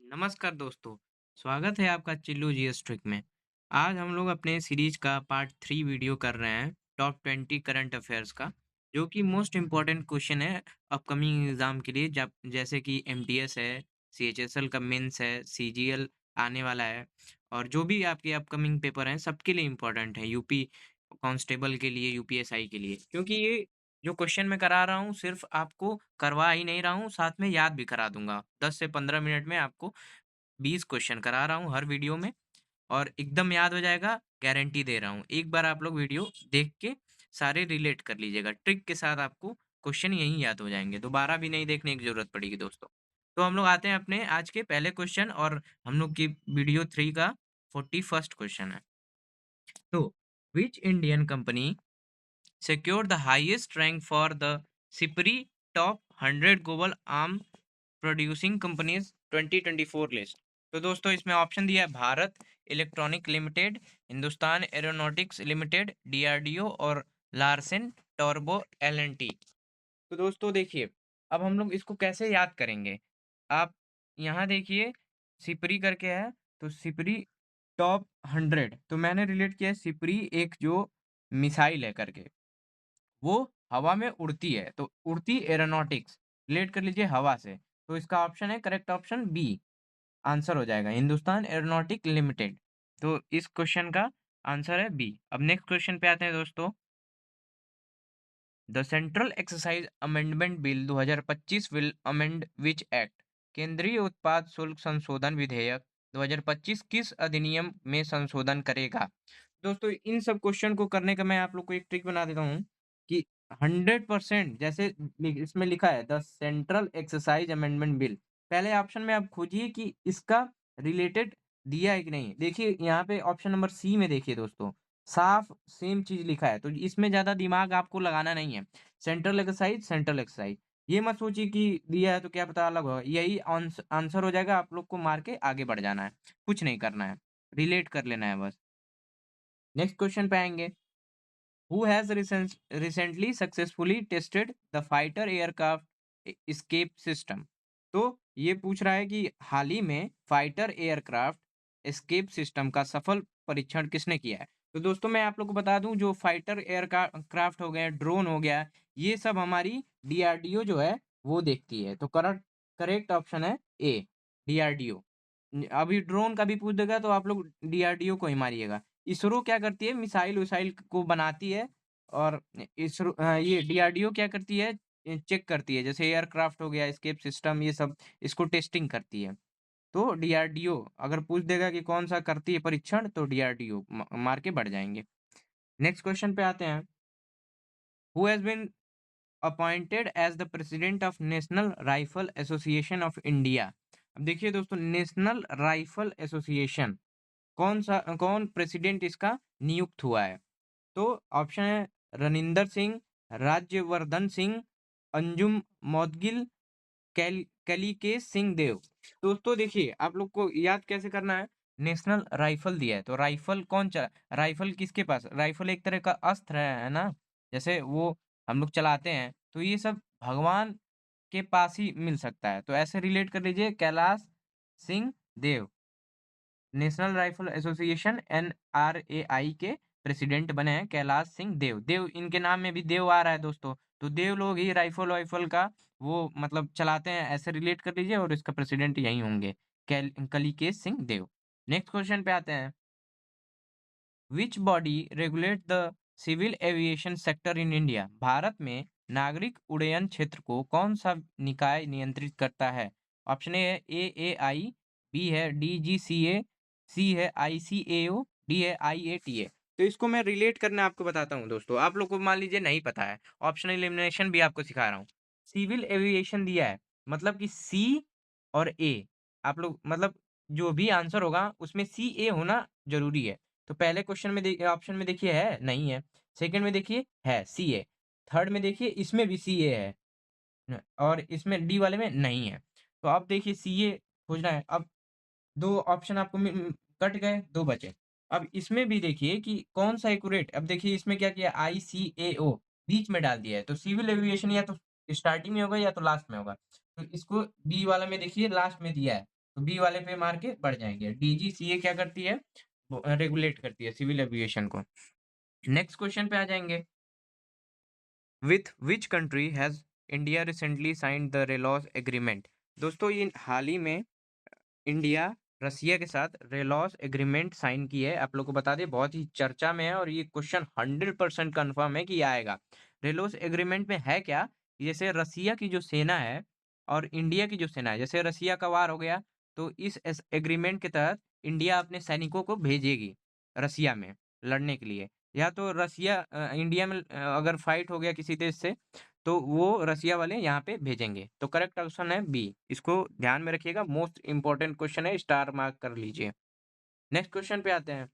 नमस्कार दोस्तों, स्वागत है आपका चिल्लू जीएस ट्रिक में। आज हम लोग अपने सीरीज का पार्ट 3 वीडियो कर रहे हैं टॉप 20 करंट अफेयर्स का, जो कि मोस्ट इम्पोर्टेंट क्वेश्चन है अपकमिंग एग्जाम के लिए जब जैसे कि एमटीएस है, सीएचएसएल का मेंस है, सीजीएल आने वाला है और जो भी आपके अपकमिंग पेपर हैं सबके लिए इम्पोर्टेंट है, यूपी कांस्टेबल के लिए, यूपीएसआई के लिए। क्योंकि ये जो क्वेश्चन मैं करा रहा हूँ सिर्फ आपको करवा ही नहीं रहा हूँ, साथ में याद भी करा दूंगा। 10 से 15 मिनट में आपको 20 क्वेश्चन करा रहा हूँ हर वीडियो में और एकदम याद हो जाएगा, गारंटी दे रहा हूँ। एक बार आप लोग वीडियो देख के सारे रिलेट कर लीजिएगा। ट्रिक के साथ आपको क्वेश्चन यहीं याद हो जाएँगे, दोबारा भी नहीं देखने की ज़रूरत पड़ेगी दोस्तों। तो हम लोग आते हैं अपने आज के पहले क्वेश्चन और हम लोग की वीडियो 3 का 41st क्वेश्चन है। तो which Indian company secured the highest rank for the SIPRI Top 100 Global Arm producing companies 2024 list. तो दोस्तों इसमें ऑप्शन दिया है Bharat electronic limited, Hindustan aeronautics limited, DRDO और लार्सन टोरबो एलएनटी। तो दोस्तों देखिए, अब हम लोग इसको कैसे याद करेंगे। आप यहाँ देखिए, सिपरी करके है, तो सिपरी टॉप 100, तो मैंने रिलेट किया है सिपरी एक जो मिसाइल है करके, वो हवा में उड़ती है, तो उड़ती एरोनॉटिक्स रिलेट कर लीजिए हवा से। तो इसका ऑप्शन है करेक्ट ऑप्शन बी, आंसर हो जाएगा हिंदुस्तान एरोनॉटिक लिमिटेड। तो इस क्वेश्चन का आंसर है बी। अब नेक्स्ट क्वेश्चन पे आते हैं दोस्तों। The central exercise amendment bill 2025 will amend which act? केंद्रीय उत्पाद शुल्क संशोधन विधेयक 2025 किस अधिनियम में संशोधन करेगा? दोस्तों इन सब क्वेश्चन को करने का मैं आप लोग को एक ट्रिक बना देता हूँ कि 100% जैसे इसमें लिखा है the central exercise amendment bill, पहले ऑप्शन में आप खोजिए कि इसका रिलेटेड दिया है कि नहीं। देखिए यहाँ पे ऑप्शन नंबर सी में देखिए दोस्तों, साफ सेम चीज लिखा है, तो इसमें ज्यादा दिमाग आपको लगाना नहीं है। सेंट्रल एक्सरसाइज सेंट्रल एक्सरसाइज, ये मत सोचिए कि दिया है तो क्या पता अलग होगा, यही आंसर हो जाएगा। आप लोग को मार के आगे बढ़ जाना है, कुछ नहीं करना है, रिलेट कर लेना है बस। नेक्स्ट क्वेश्चन पे आएंगे। Who has recently successfully tested the fighter aircraft escape system? तो ये पूछ रहा है कि हाल ही में फाइटर एयरक्राफ्ट एस्केप सिस्टम का सफल परीक्षण किसने किया है। तो दोस्तों मैं आप लोग को बता दूं, जो फाइटर एयरक्राफ्ट हो गए, ड्रोन हो गया, ये सब हमारी डीआरडीओ जो है वो देखती है। तो करेक्ट करेक्ट ऑप्शन है ए, डीआरडीओ। अभी ड्रोन का भी पूछ देगा तो आप लोग डीआरडीओ को ही मारिएगा। इसरो क्या करती है, मिसाइल विसाइल को बनाती है और इसरो ये डीआरडीओ क्या करती है, चेक करती है, जैसे एयरक्राफ्ट हो गया, एस्केप सिस्टम, ये सब इसको टेस्टिंग करती है। तो डीआरडीओ अगर पूछ देगा कि कौन सा करती है परीक्षण, तो डीआरडीओ मार के बढ़ जाएंगे। नेक्स्ट क्वेश्चन पे आते हैं। Who has been appointed as the president of National Rifle Association of India? अब देखिए दोस्तों, नेशनल राइफल एसोसिएशन कौन प्रेसिडेंट इसका नियुक्त हुआ है? तो ऑप्शन है रनिंदर सिंह, राज्यवर्धन सिंह, अंजुम मौदगिल, कलीकेश सिंह देव। दोस्तों देखिए, आप लोग को याद कैसे करना है। नेशनल राइफल दिया है, तो राइफल राइफल किसके पास, राइफल एक तरह का अस्त्र है ना, जैसे वो हम लोग चलाते हैं, तो ये सब भगवान के पास ही मिल सकता है। तो ऐसे रिलेट कर लीजिए, कैलाश सिंह देव नेशनल राइफल एसोसिएशन एनआरएआई के प्रेसिडेंट बने हैं, कैलाश सिंह देव। देव इनके नाम में भी देव आ रहा है दोस्तों, तो देव लोग ही राइफल वाइफल का वो मतलब चलाते हैं, ऐसे रिलेट कर लीजिए और इसका प्रेसिडेंट यही होंगे, कलीकेश सिंह देव। नेक्स्ट क्वेश्चन पे आते हैं। Which body regulate the civil aviation sector in India? Bharat में नागरिक उड्डयन क्षेत्र को कौन सा निकाय नियंत्रित करता है? Option A A I, B है डीजीसीए, सी है आईसीएओ, डी है आईएटीए। तो इसको मैं रिलेट करना आपको बताता हूँ दोस्तों, आप लोग को मान लीजिए नहीं पता है, ऑप्शन एलिमिनेशन भी आपको सिखा रहा हूँ। सिविल एविएशन दिया है, मतलब कि सी और ए, आप लोग मतलब जो भी आंसर होगा उसमें सी ए होना जरूरी है। तो पहले क्वेश्चन में ऑप्शन में देखिए है, नहीं है। सेकंड में देखिए है सीए। थर्ड में देखिए इसमें भी सीए है और इसमें डी वाले में नहीं है। तो अब देखिए सीए खोजना है। अब 2 ऑप्शन आपको कट गए, 2 बचे। अब इसमें भी देखिए कि कौन-सा एक्यूरेट, अब देखिए इसमें क्या किया, आईसीएओ बीच में डाल दिया है, तो सिविल एविएशन या तो स्टार्टिंग में होगा या तो लास्ट में होगा। तो इसको बी वाला में देखिए लास्ट में दिया है। तो बी वाले पे मार के बढ़ जाएंगे। डीजीसीए क्या करती है, रेगुलेट करती है सिविल एविएशन को। नेक्स्ट क्वेश्चन पे आ जाएंगे, with which country has India recently signed the RELOS agreement. दोस्तों ये हाल ही में इंडिया रसिया के साथ रेलॉस एग्रीमेंट साइन की है। आप लोग को बता दें बहुत ही चर्चा में है और ये क्वेश्चन 100% कंफर्म है कि ये आएगा। रेलॉस एग्रीमेंट में है क्या, जैसे रसिया की जो सेना है और इंडिया की जो सेना है, जैसे रसिया का वार हो गया तो इस एग्रीमेंट के तहत इंडिया अपने सैनिकों को भेजेगी रसिया में लड़ने के लिए। या तो रसिया इंडिया में अगर फाइट हो गया किसी देश से तो वो रसिया वाले यहाँ पे भेजेंगे। तो करेक्ट ऑप्शन है बी, इसको ध्यान में रखिएगा, मोस्ट इंपॉर्टेंट क्वेश्चन है, स्टार मार्क कर लीजिए। नेक्स्ट क्वेश्चन पे आते हैं,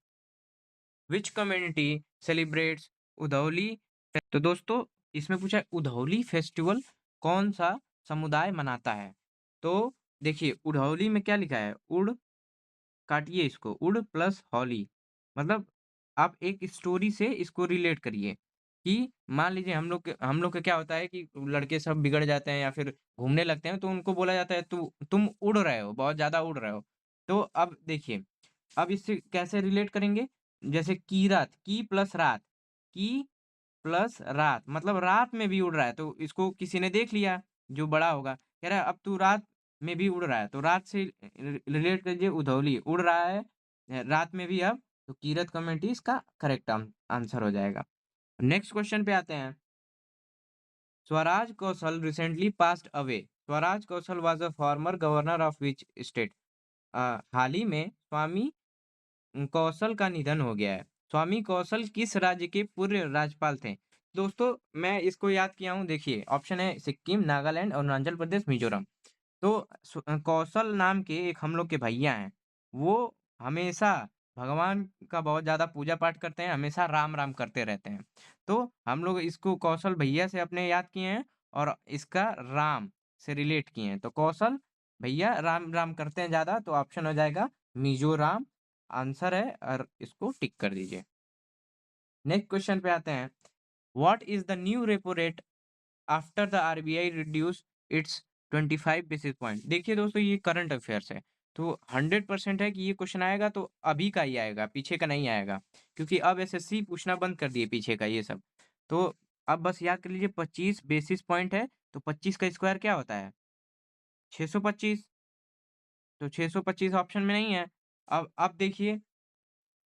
विच कम्युनिटी सेलिब्रेट्स उधौली। तो दोस्तों इसमें पूछा है उधौली फेस्टिवल कौन सा समुदाय मनाता है। तो देखिए उधौली में क्या लिखा है, उड़, काटिए इसको, उड़ प्लस हॉली, मतलब आप एक स्टोरी से इसको रिलेट करिए कि मान लीजिए हम लोग का क्या होता है कि लड़के सब बिगड़ जाते हैं या फिर घूमने लगते हैं तो उनको बोला जाता है तुम उड़ रहे हो, बहुत ज्यादा उड़ रहे हो। तो अब देखिए, अब इससे कैसे रिलेट करेंगे, जैसे की रात, की प्लस रात, की प्लस रात मतलब रात में भी उड़ रहा है, तो इसको किसी ने देख लिया जो बड़ा होगा, कह रहा है अब तू रात में भी उड़ रहा है, तो रात से रिलेट कीजिए, उधौली उड़ रहा है रात में भी अब, तो कीरत कम्युनिटी इसका करेक्ट आंसर हो जाएगा। नेक्स्ट क्वेश्चन पे आते हैं, Swaraj Kaushal recently passed away. Swaraj Kaushal was a former governor of which state. हाल ही में स्वामी कौशल का निधन हो गया है। स्वामी कौशल किस राज्य के पूर्व राज्यपाल थे। दोस्तों मैं इसको याद किया हूँ, देखिए ऑप्शन है सिक्किम, नागालैंड, अरुणाचल प्रदेश, मिजोरम। तो कौशल नाम के एक हम लोग के भैया हैं, वो हमेशा भगवान का बहुत ज्यादा पूजा पाठ करते हैं, हमेशा राम राम करते रहते हैं। तो हम लोग इसको कौशल भैया से अपने याद किए हैं और इसका राम से रिलेट किए हैं, तो कौशल भैया राम राम करते हैं ज्यादा, तो ऑप्शन हो जाएगा मिजोराम आंसर है, और इसको टिक कर दीजिए। नेक्स्ट क्वेश्चन पे आते हैं, what is the new repo rate after the RBI reduce it's 25 basis point. देखिए दोस्तों ये करंट अफेयर्स है, तो 100% है कि ये क्वेश्चन आएगा तो अभी का ही आएगा, पीछे का नहीं आएगा, क्योंकि अब एसएससी पूछना बंद कर दिए पीछे का ये सब। तो अब बस याद कर लीजिए 25 बेसिस पॉइंट है, तो 25 का स्क्वायर क्या होता है, 625, तो 625 ऑप्शन में नहीं है। अब देखिए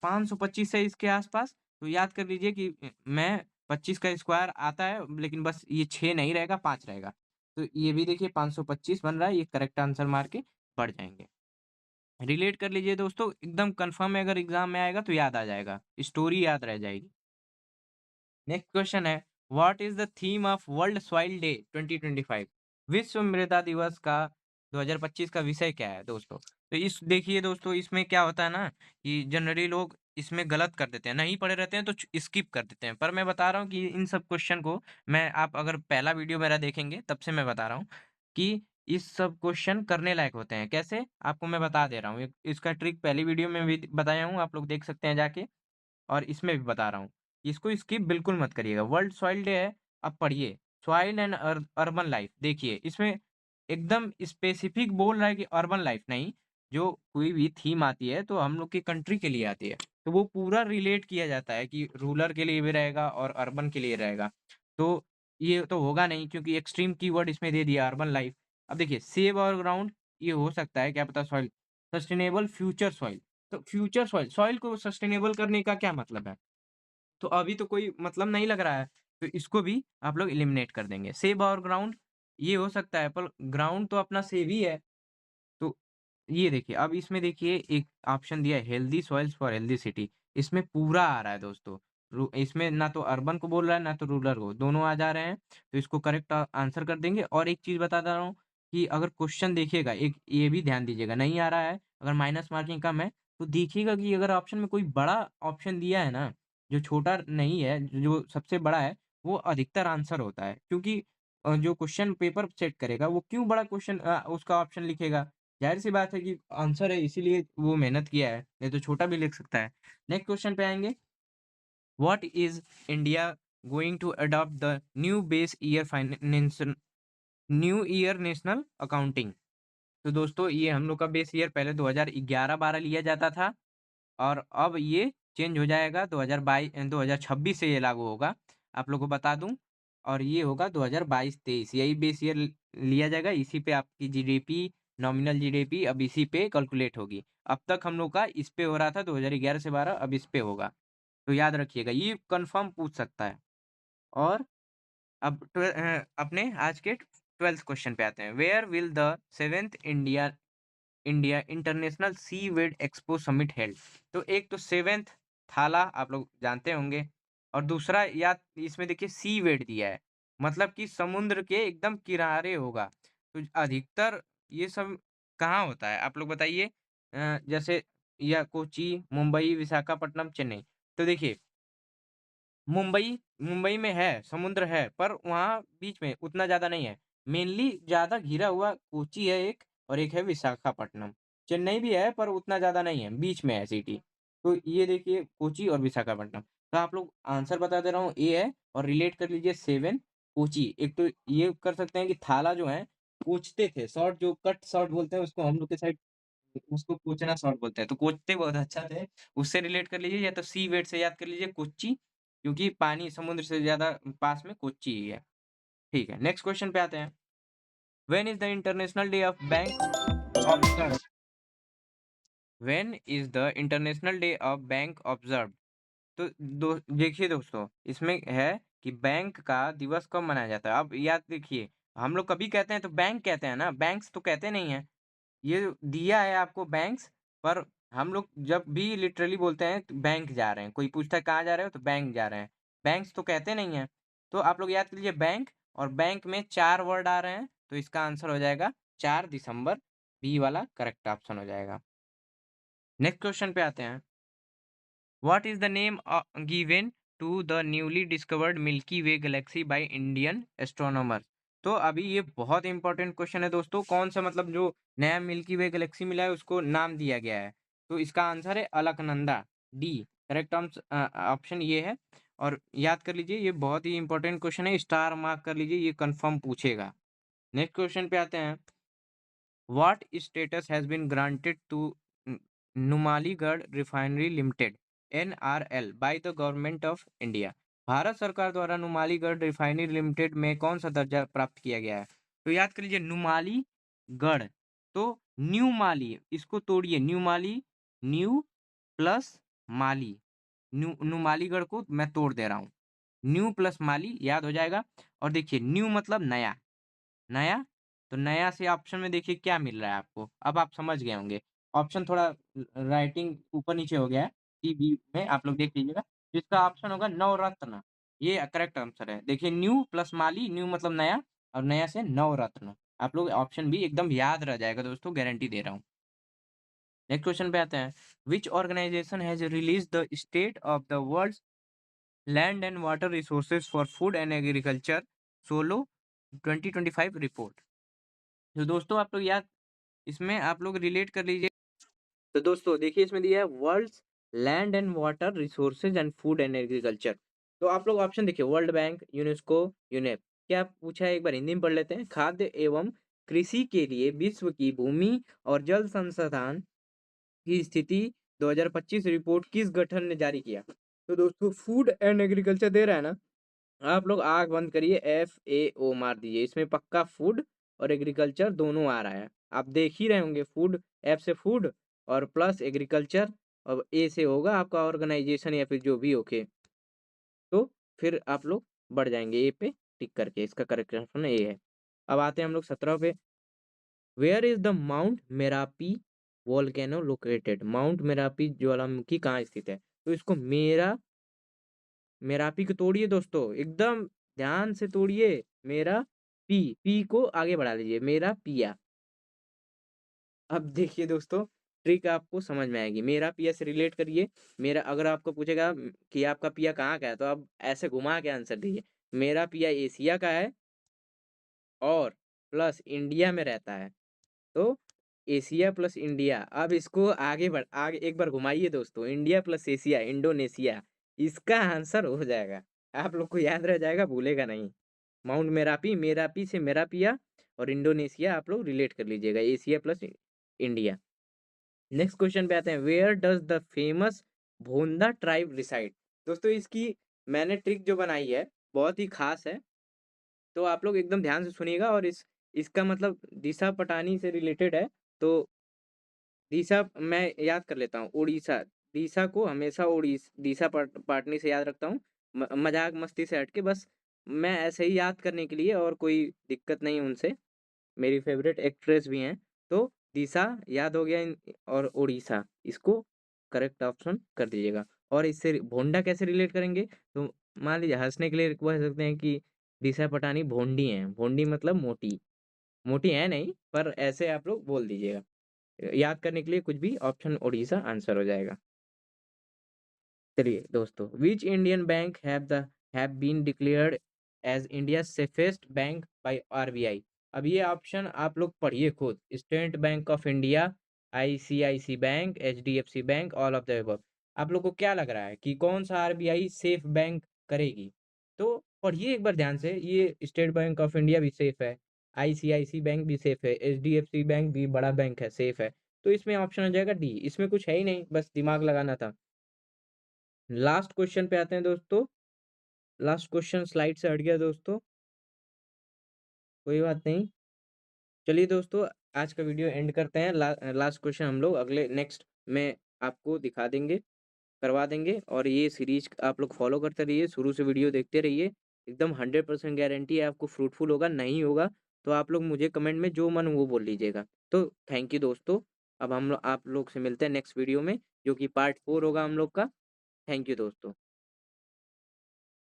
525 है इसके आसपास, तो याद कर लीजिए कि मैं 25 का स्क्वायर आता है लेकिन बस ये 6 नहीं रहेगा, 5 रहेगा। तो ये भी देखिए 525 बन रहा है, ये करेक्ट आंसर मार के बढ़ जाएँगे। रिलेट कर लीजिए दोस्तों, एकदम कन्फर्म है, अगर एग्ज़ाम में आएगा तो याद आ जाएगा, स्टोरी याद रह जाएगी। नेक्स्ट क्वेश्चन है, what is the theme of world soil day 2025। विश्व मृदा दिवस का 2025 का विषय क्या है दोस्तों। तो इस देखिए दोस्तों इसमें क्या होता है ना कि जनरली लोग इसमें गलत कर देते हैं, नहीं पढ़े रहते हैं तो स्किप कर देते हैं, पर मैं बता रहा हूँ कि इन सब क्वेश्चन को मैं, आप अगर पहला वीडियो मेरा देखेंगे तब से मैं बता रहा हूँ कि इस सब क्वेश्चन करने लायक होते हैं। कैसे आपको मैं बता दे रहा हूँ, इसका ट्रिक पहली वीडियो में भी बताया हूँ, आप लोग देख सकते हैं जाके, और इसमें भी बता रहा हूँ। इसको स्किप बिल्कुल मत करिएगा। वर्ल्ड सॉइल डे है, अब पढ़िए। सॉइल एंड अर्बन लाइफ, देखिए इसमें एकदम स्पेसिफिक बोल रहा है कि अर्बन लाइफ नहीं, जो कोई भी थीम आती है तो हम लोग की कंट्री के लिए आती है। तो वो पूरा रिलेट किया जाता है कि रूरल के लिए भी रहेगा और अर्बन के लिए रहेगा। तो ये तो होगा नहीं क्योंकि एक्सट्रीम कीवर्ड इसमें दे दिया अर्बन लाइफ। अब देखिए सेव आवर ग्राउंड, ये हो सकता है क्या पता सॉइल, सस्टेनेबल फ्यूचर सॉइल, तो फ्यूचर सॉइल, सॉइल को सस्टेनेबल करने का क्या मतलब है? तो अभी तो कोई मतलब नहीं लग रहा है, तो इसको भी आप लोग एलिमिनेट कर देंगे। सेव आवर ग्राउंड, ये हो सकता है पर ग्राउंड तो अपना सेव ही है। तो ये देखिए, अब इसमें देखिए एक ऑप्शन दिया है healthy soils for healthy city, इसमें पूरा आ रहा है दोस्तों। इसमें ना तो अर्बन को बोल रहा है ना तो रूरल को, दोनों आ जा रहे हैं, तो इसको करेक्ट आंसर कर देंगे। और एक चीज बता दे रहा हूँ कि अगर क्वेश्चन देखिएगा, एक ये भी ध्यान दीजिएगा, नहीं आ रहा है अगर माइनस मार्किंग कम है तो देखिएगा कि अगर ऑप्शन में कोई बड़ा ऑप्शन दिया है ना, जो छोटा नहीं है, जो सबसे बड़ा है, वो अधिकतर आंसर होता है, क्योंकि जो क्वेश्चन पेपर सेट करेगा वो क्यों बड़ा क्वेश्चन उसका ऑप्शन लिखेगा, ज़ाहिर-सी बात है कि आंसर है इसीलिए वो मेहनत किया है, नहीं तो छोटा भी लिख सकता है। नेक्स्ट क्वेश्चन पे आएँगे, what is India going to adopt the new base year national accounting. तो दोस्तों ये हम लोग का बेस ईयर पहले 2011-12 लिया जाता था और अब ये चेंज हो जाएगा 2026 से ये लागू होगा। आप लोग को बता दूँ और ये होगा 2022-23 यही बेस ईयर लिया जाएगा। इसी पे आपकी जीडीपी, नॉमिनल जीडीपी अब इसी पे कैलकुलेट होगी। अब तक हम लोग का इस पे हो रहा था 2011 से 12 अब इस पे होगा। तो याद रखिएगा ये कन्फर्म पूछ सकता है। और अब अपने आज के 12th क्वेश्चन पे आते हैं। Where will the 7th India India international seaweed expo summit held? तो एक तो 7th थाला आप लोग जानते होंगे और दूसरा या इसमें देखिए सीवेड दिया है मतलब कि समुद्र के एकदम किनारे होगा। तो अधिकतर ये सब कहाँ होता है आप लोग बताइए? जैसे या कोची, मुंबई, विशाखापट्टनम, चेन्नई। तो देखिए मुंबई मुंबई में है, समुद्र है, पर वहाँ बीच में उतना ज़्यादा नहीं है। मेनली ज़्यादा घिरा हुआ कोच्चि है एक और एक है विशाखापट्टनम। चेन्नई भी है पर उतना ज़्यादा नहीं है, बीच में है सिटी। तो ये देखिए कोच्चि और विशाखापट्टनम। तो आप लोग आंसर बता दे रहा हूँ ए है और रिलेट कर लीजिए 7 कोच्चि। एक तो ये कर सकते हैं कि थाला जो है कोचते थे, शॉर्ट जो कट शॉर्ट बोलते हैं उसको हम लोग के साइड उसको कोचना शॉर्ट बोलते हैं। तो कोचते बहुत अच्छा थे, उससे रिलेट कर लीजिए या तो सी वेड से याद कर लीजिए कोच्चि क्योंकि पानी समुद्र से ज़्यादा पास में कोच्चि ही है। ठीक है, नेक्स्ट क्वेश्चन पे आते हैं। When is the international day of bank observed? When is the international day of bank observed? तो देखिए दोस्तों, इसमें है कि बैंक का दिवस कब मनाया जाता है। अब याद देखिए, हम लोग कभी कहते हैं तो बैंक कहते हैं ना, बैंक्स तो कहते नहीं हैं। ये दिया है आपको बैंक्स पर हम लोग जब भी लिटरली बोलते हैं तो बैंक जा रहे हैं। कोई पूछता है कहाँ जा रहे हो? तो बैंक जा रहे हैं। बैंक्स तो कहते नहीं हैं। तो आप लोग याद कीजिए बैंक और बैंक में 4 वर्ड आ रहे हैं, तो इसका आंसर हो जाएगा 4 दिसंबर। बी वाला करेक्ट ऑप्शन हो जाएगा। नेक्स्ट क्वेश्चन पे आते हैं। What is the name given to the newly discovered Milky Way galaxy by Indian astronomers? तो अभी ये बहुत इंपॉर्टेंट क्वेश्चन है दोस्तों। कौन सा मतलब जो नया मिल्की वे गैलेक्सी मिला है उसको नाम दिया गया है? तो इसका आंसर है अलकनंदा। डी करेक्ट ऑप्शन ये है। और याद कर लीजिए ये बहुत ही इंपॉर्टेंट क्वेश्चन है। स्टार मार्क कर लीजिए ये कंफर्म पूछेगा। नेक्स्ट क्वेश्चन पे आते हैं। What status has been granted to Numaligarh Refinery Limited (NRL) by the Government of India? Bharat सरकार द्वारा नुमालीगढ़ रिफाइनरी लिमिटेड में कौन सा दर्जा प्राप्त किया गया है? तो याद कर लीजिए नुमालीगढ़ तो न्यू माली इसको तोड़िए न्यू माली न्यू प्लस माली नुमालीगढ़ को मैं तोड़ दे रहा हूँ न्यू प्लस माली याद हो जाएगा। और देखिए न्यू मतलब नया नया, तो नया से ऑप्शन में देखिए क्या मिल रहा है आपको, अब आप समझ गए होंगे। ऑप्शन थोड़ा राइटिंग ऊपर-नीचे हो गया है, सी, बी में आप लोग देख लीजिएगा। जिसका ऑप्शन होगा नवरत्न, ये करेक्ट आंसर है। देखिए न्यू प्लस माली, न्यू मतलब नया और नया से नवरत्न। आप लोग ऑप्शन बी एकदम याद रह जाएगा दोस्तों, गारंटी दे रहा हूँ। नेक्स्ट क्वेश्चन पे आते हैं। Which organization has released the state of the world's land and water resources for food and agriculture सोलो 2025 रिपोर्ट? तो दोस्तों आप लोग याद इसमें आप लोग रिलेट कर लीजिए। तो दोस्तों देखिए इसमें दिया है world's land and water resources and food and agriculture. तो आप लोग ऑप्शन देखिए वर्ल्ड बैंक, यूनेस्को, यूनेप। क्या पूछा है एक बार हिंदी में पढ़ लेते हैं। खाद्य एवं कृषि के लिए विश्व की भूमि और जल संसाधन की स्थिति 2025 रिपोर्ट किस गठन ने जारी किया? तो दोस्तों फूड एंड एग्रीकल्चर दे रहा है ना, आप लोग आँख बंद करिए FAO मार दीजिए। इसमें पक्का फूड और एग्रीकल्चर दोनों आ रहा है। आप देख ही रहे होंगे फूड, F से फूड और प्लस एग्रीकल्चर और A से होगा आपका ऑर्गेनाइजेशन या फिर जो भी ओके। तो फिर आप लोग बढ़ जाएँगे A पे टिक करके। इसका करेक्ट ऑप्शन A है। अब आते हैं हम लोग 17 पे। Where is the Mount Merapi volcano located? Mount Merapi ज्वालामुखी कहाँ स्थित है? तो इसको मेरापी को तोड़िए दोस्तों, एकदम ध्यान से तोड़िए। मेरा पी को आगे बढ़ा लीजिए, मेरा पिया। अब देखिए दोस्तों, ट्रिक आपको समझ में आएगी। मेरा पिया से रिलेट करिए। मेरा अगर आपको पूछेगा कि आपका पिया कहाँ का है, तो आप ऐसे घुमा के आंसर दीजिए। मेरा पिया एशिया का है और प्लस इंडिया में रहता है। तो एशिया प्लस इंडिया, अब इसको आगे एक बार घुमाइए दोस्तों, इंडिया प्लस एशिया, इंडोनेशिया, इसका आंसर हो जाएगा। आप लोग को याद रह जाएगा, भूलेगा नहीं। माउंट मेरापी, मेरापी से मेरा पिया और इंडोनेशिया आप लोग रिलेट कर लीजिएगा, Asia plus India. Next question पे आते हैं, where does the famous Bonda tribe reside? दोस्तों इसकी मैंने ट्रिक जो बनाई है बहुत ही खास है, तो आप लोग एकदम ध्यान से सुनिएगा और इसका मतलब दिशा पटानी से रिलेटेड है। तो दिशा मैं याद कर लेता हूँ, उड़ीसा। दिशा को हमेशा दिशा पाटनी से याद रखता हूँ, मजाक मस्ती से हट के, बस मैं ऐसे ही याद करने के लिए, और कोई दिक्कत नहीं उनसे, मेरी फ़ेवरेट एक्ट्रेस भी हैं। तो दिशा याद हो गया, और उड़ीसा, इसको करेक्ट ऑप्शन कर दीजिएगा। और इससे भोंडा कैसे रिलेट करेंगे? तो मान लीजिए हँसने के लिए कह सकते हैं कि दिशा पटानी भोंडी हैं। भोंडी मतलब मोटी, मोटी हैं नहीं, पर ऐसे आप लोग बोल दीजिएगा। याद करने के लिए कुछ भी, ऑप्शन उड़ीसा आंसर हो जाएगा। चलिए दोस्तों, which Indian bank have been declared as India safest bank by RBI? अब ये ऑप्शन आप लोग पढ़िए खुद, State Bank of India, ICICI bank, HDFC bank, all of the above. आप लोग को क्या लग रहा है कि कौन सा आरबीआई सेफ बैंक करेगी? तो पढ़िए एक बार ध्यान से, ये स्टेट बैंक ऑफ इंडिया भी सेफ है, आईसीआईसी बैंक भी सेफ है, एचडीएफसी बैंक भी बड़ा बैंक है, सेफ है। तो इसमें ऑप्शन हो जाएगा डी, इसमें कुछ है ही नहीं, बस दिमाग लगाना था। लास्ट क्वेश्चन पे आते हैं दोस्तों। लास्ट क्वेश्चन स्लाइड से हट गया दोस्तों, कोई बात नहीं। चलिए दोस्तों, आज का वीडियो एंड करते हैं। लास्ट क्वेश्चन हम लोग अगले नेक्स्ट में आपको दिखा देंगे, करवा देंगे, और ये सीरीज आप लोग फॉलो करते रहिए, शुरू से वीडियो देखते रहिए। एकदम 100% गारंटी है आपको फ्रूटफुल होगा, नहीं होगा तो आप लोग मुझे कमेंट में जो मन वो बोल लीजिएगा। तो थैंक यू दोस्तों। अब हम लोग आप लोग से मिलते हैं नेक्स्ट वीडियो में, जो कि पार्ट 4 होगा हम लोग का। थैंक यू दोस्तों।